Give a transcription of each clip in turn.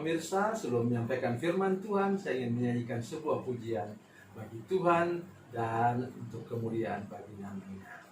pemirsa, sebelum menyampaikan firman Tuhan, saya ingin menyanyikan sebuah pujian bagi Tuhan dan untuk kemuliaan bagi nama-Nya.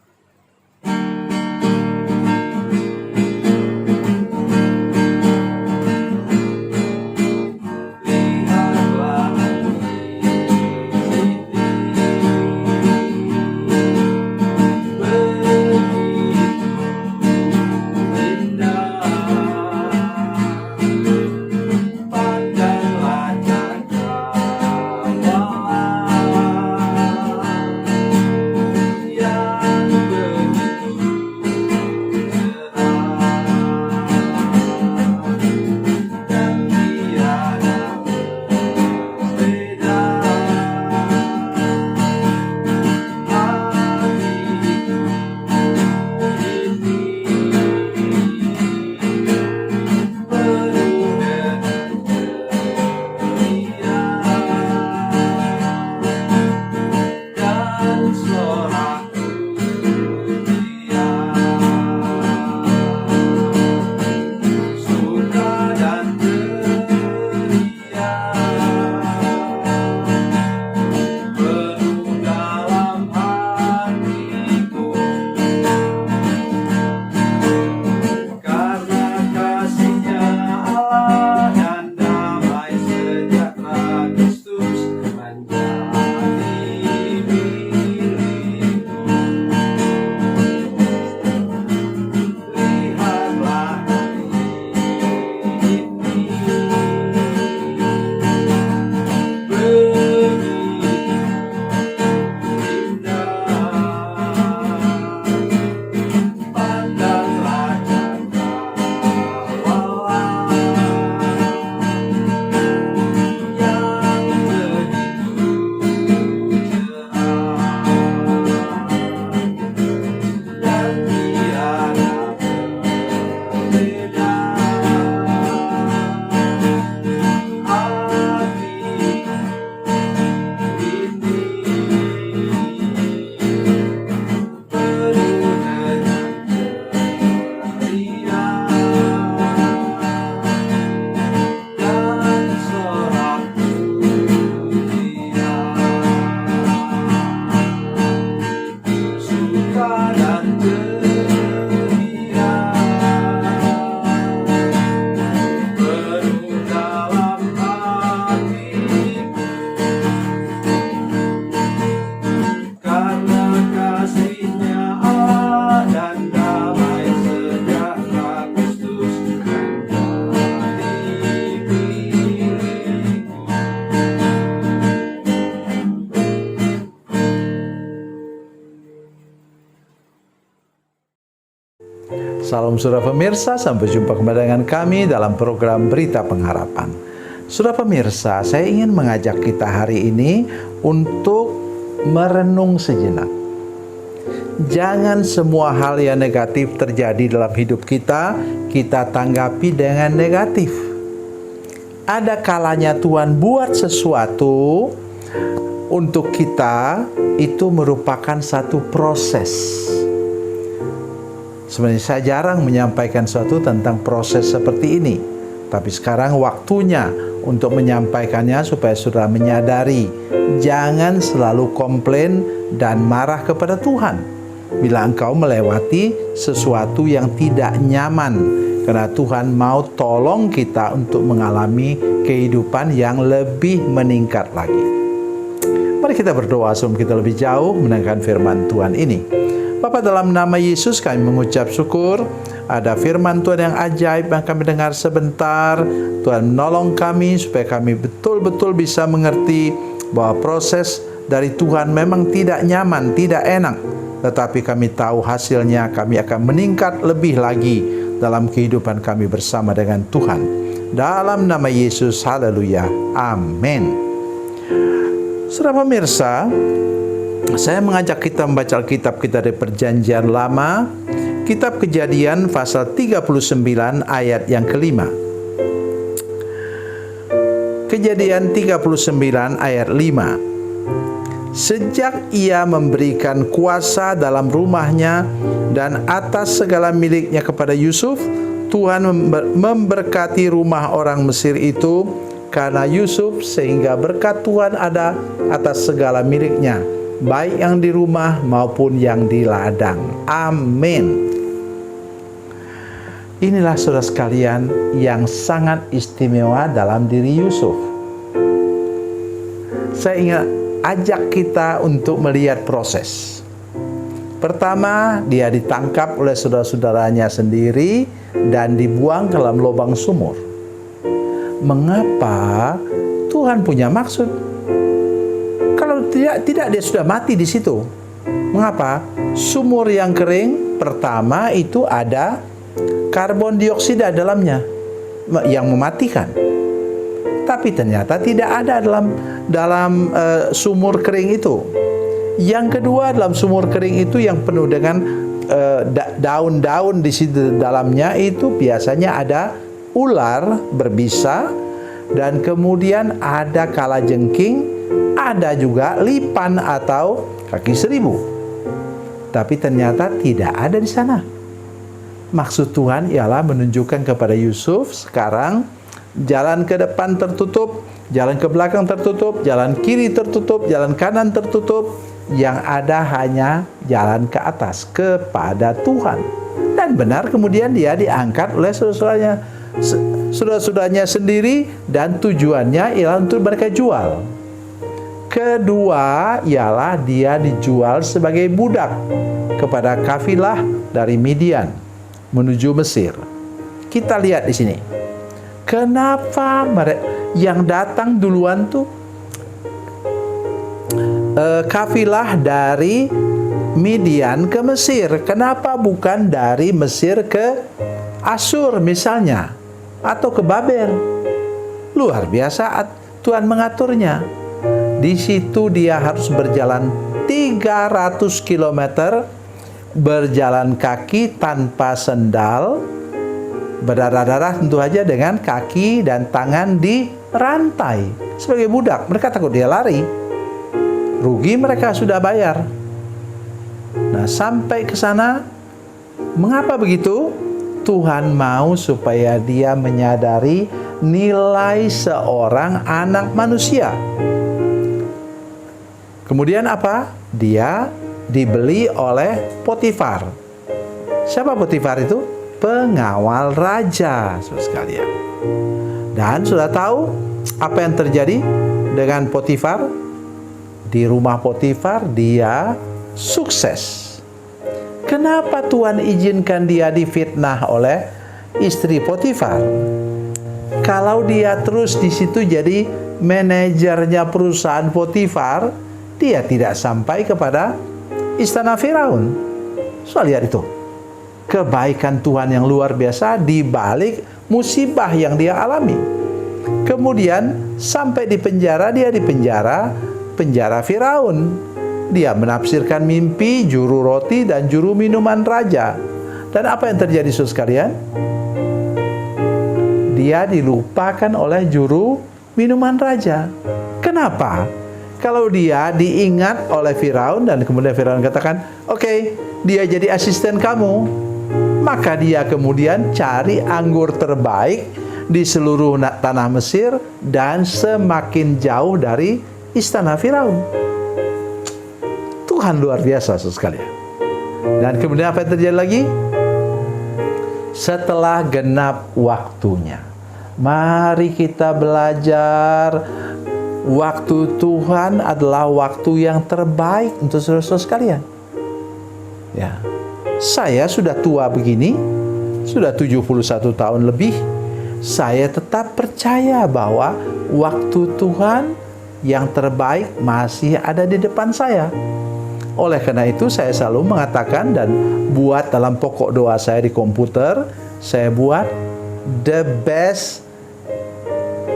Salam saudara pemirsa, sampai jumpa kembali dengan kami dalam program Berita Pengharapan. Saudara pemirsa, saya ingin mengajak kita hari ini untuk merenung sejenak. Jangan semua hal yang negatif terjadi dalam hidup kita tanggapi dengan negatif. Ada kalanya Tuhan buat sesuatu untuk kita, itu merupakan satu proses. Sebenarnya saya jarang menyampaikan sesuatu tentang proses seperti ini. Tapi sekarang waktunya untuk menyampaikannya supaya saudara menyadari. Jangan selalu komplain dan marah kepada Tuhan bila engkau melewati sesuatu yang tidak nyaman. Karena Tuhan mau tolong kita untuk mengalami kehidupan yang lebih meningkat lagi. Mari kita berdoa sebelum kita lebih jauh mendengarkan firman Tuhan ini. Bapa, dalam nama Yesus kami mengucap syukur. Ada firman Tuhan yang ajaib yang kami dengar sebentar. Tuhan menolong kami supaya kami betul-betul bisa mengerti bahwa proses dari Tuhan memang tidak nyaman, tidak enak. Tetapi kami tahu hasilnya kami akan meningkat lebih lagi dalam kehidupan kami bersama dengan Tuhan. Dalam nama Yesus, haleluya, amin. Saudara pemirsa, saya mengajak kita membaca Alkitab kita dari Perjanjian Lama, Kitab Kejadian pasal 39 ayat yang kelima. Kejadian 39 ayat 5. Sejak ia memberikan kuasa dalam rumahnya dan atas segala miliknya kepada Yusuf, Tuhan memberkati rumah orang Mesir itu karena Yusuf, sehingga berkat Tuhan ada atas segala miliknya, baik yang di rumah maupun yang di ladang. Amin. Inilah saudara sekalian yang sangat istimewa dalam diri Yusuf. Saya ingin ajak kita untuk melihat proses. Pertama, dia ditangkap oleh saudara-saudaranya sendiri dan dibuang ke dalam lubang sumur. Mengapa? Tuhan punya maksud. Kalau tidak dia sudah mati di situ. Mengapa? Sumur yang kering, pertama itu ada karbon dioksida dalamnya yang mematikan. Tapi ternyata tidak ada dalam sumur kering itu. Yang kedua, dalam sumur kering itu yang penuh dengan daun-daun di situ dalamnya itu biasanya ada ular berbisa, dan kemudian ada kalajengking, ada juga lipan atau kaki seribu. Tapi ternyata tidak ada di sana. Maksud Tuhan ialah menunjukkan kepada Yusuf, sekarang jalan ke depan tertutup, jalan ke belakang tertutup, jalan kiri tertutup, jalan kanan tertutup. Yang ada hanya jalan ke atas kepada Tuhan. Dan benar, kemudian dia diangkat oleh saudara-saudaranya sendiri, dan tujuannya ialah untuk mereka jual. Kedua ialah dia dijual sebagai budak kepada kafilah dari Midian menuju Mesir. Kita lihat di sini. Kenapa yang datang duluan tuh kafilah dari Midian ke Mesir? Kenapa bukan dari Mesir ke Asyur misalnya, atau ke Babel? Luar biasa Tuhan mengaturnya. Di situ dia harus berjalan 300 km, berjalan kaki tanpa sendal, berdarah-darah tentu saja, dengan kaki dan tangan di rantai sebagai budak. Mereka takut dia lari. Rugi mereka sudah bayar. Nah, sampai ke sana, mengapa begitu? Tuhan mau supaya dia menyadari nilai seorang anak manusia. Kemudian apa? Dia dibeli oleh Potifar. Siapa Potifar itu? Pengawal raja, saudara sekalian. Dan sudah tahu apa yang terjadi dengan Potifar? Di rumah Potifar dia sukses. Kenapa Tuhan izinkan dia difitnah oleh istri Potifar? Kalau dia terus di situ jadi manajernya perusahaan Potifar, dia tidak sampai kepada istana Firaun. So, lihat itu. Kebaikan Tuhan yang luar biasa di balik musibah yang dia alami. Kemudian sampai di penjara, dia di penjara Firaun. Dia menafsirkan mimpi juru roti dan juru minuman raja. Dan apa yang terjadi saudara sekalian? Dia dilupakan oleh juru minuman raja. Kenapa? Kalau dia diingat oleh Firaun dan kemudian Firaun katakan, "Oke, dia jadi asisten kamu." Maka dia kemudian cari anggur terbaik di seluruh tanah Mesir dan semakin jauh dari istana Firaun. Tuhan luar biasa sekali. Dan kemudian apa yang terjadi lagi? Setelah genap waktunya, mari kita belajar. Waktu Tuhan adalah waktu yang terbaik untuk saudara-saudara sekalian. Ya, saya sudah tua begini, sudah 71 tahun lebih. Saya tetap percaya bahwa waktu Tuhan yang terbaik masih ada di depan saya. Oleh karena itu saya selalu mengatakan dan buat dalam pokok doa saya di komputer, saya buat the best.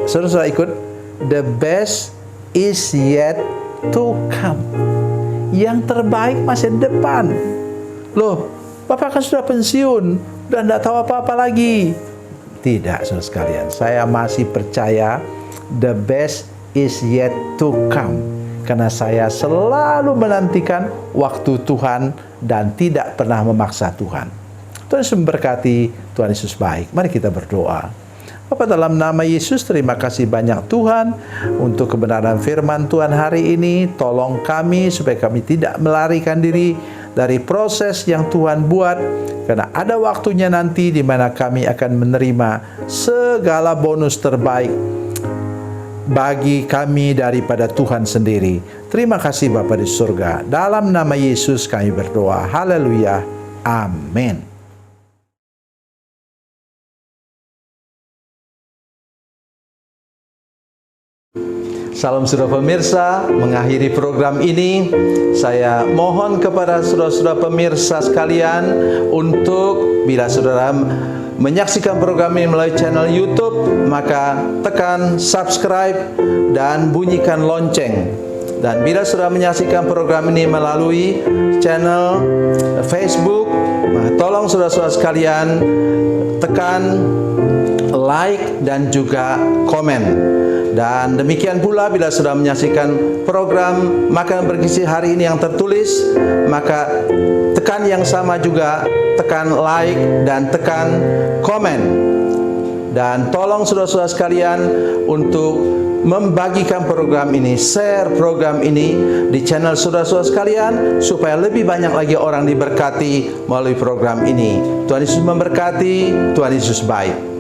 Saudara ikut, the best is yet to come. Yang terbaik masih di depan. Loh, Bapak kan sudah pensiun dan tidak tahu apa-apa lagi. Tidak, saudara sekalian. Saya masih percaya the best is yet to come. Karena saya selalu menantikan waktu Tuhan dan tidak pernah memaksa Tuhan. Tuhan Yesus memberkati, Tuhan Yesus baik. Mari kita berdoa. Bapa, dalam nama Yesus, terima kasih banyak Tuhan untuk kebenaran firman Tuhan hari ini. Tolong kami supaya kami tidak melarikan diri dari proses yang Tuhan buat, karena ada waktunya nanti di mana kami akan menerima segala bonus terbaik bagi kami daripada Tuhan sendiri. Terima kasih Bapa di surga. Dalam nama Yesus kami berdoa. Haleluya. Amin. Salam saudara pemirsa, mengakhiri program ini saya mohon kepada saudara-saudara pemirsa sekalian untuk bila saudara menyaksikan program ini melalui channel YouTube, maka tekan subscribe dan bunyikan lonceng. Dan bila saudara menyaksikan program ini melalui channel Facebook, maka tolong saudara-saudara sekalian tekan like dan juga komen. Dan demikian pula bila sudah menyaksikan program Makanan Bergizi hari ini yang tertulis, maka tekan yang sama juga, tekan like dan tekan komen. Dan tolong saudara-saudara sekalian untuk membagikan program ini, share program ini di channel saudara-saudara sekalian, supaya lebih banyak lagi orang diberkati melalui program ini. Tuhan Yesus memberkati, Tuhan Yesus baik.